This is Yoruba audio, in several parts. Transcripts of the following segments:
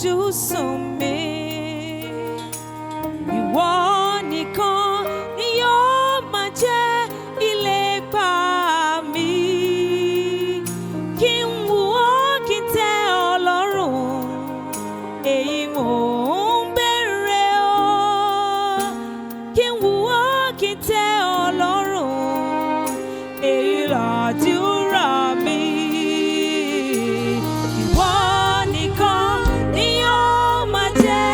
àfojúsùn mi. Ìwọ nìkan ni yóò máa jẹ́ ìlépa mi. Kí n wù ọ́ kí n tẹ́ ọ lọ́rùn, èyí mò ń béèrè o. Kí n wù ọ́ kí n tẹ́ ọ lọ́rùn, èyí làdúrà mi. Ìwọ nìkan ni yóò máa jẹ́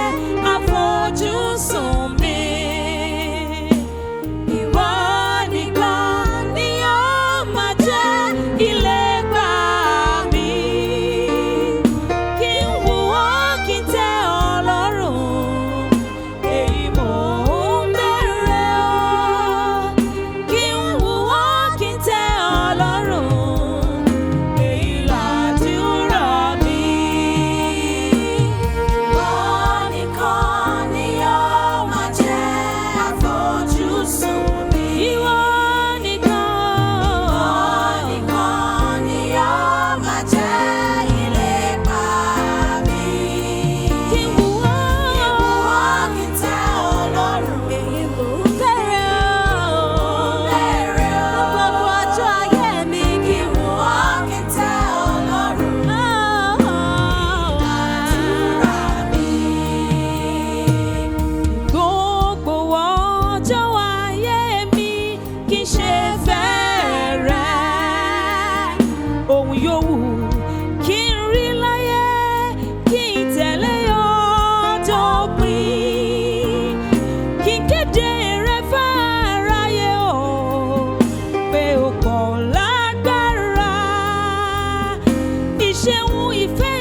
àfojúsùn mi. Ìwọ nìkan ni yóò máa jẹ́ ìlépa mi. Kí n wù ọ́ kí n tẹ́ ọ lọ́rùn, èyí mò ń béèrè o. Kí n wù ọ́ kí n tẹ́ ọ lọ́rùn, èyí làdúrà mi. Ìwọ nìkan ni yóò máa jẹ́ àfojúsùn mi. Ìwọ nìkan ni yóò máa jẹ́ ìlépa mi. Kí n wù ọ́ kí n tẹ́ ọ lọ́rùn, èyí mò ń béèrè o. Gbogbo ọjọ́ ayé mi, kí n wù ọ́ kí n tẹ́ ọ lọ́rùn, làdúrà mi. Gbogbo ọjọ́ ayé mi, kí n ṣe fẹ́ rẹ. Ohun yòówù kí n rí láyé, kí n tẹ̀lé ọ dópin. Kí n kéde rẹ fáráyé o, pé o pọ̀ lágbára. Ìṣeun ìfẹ́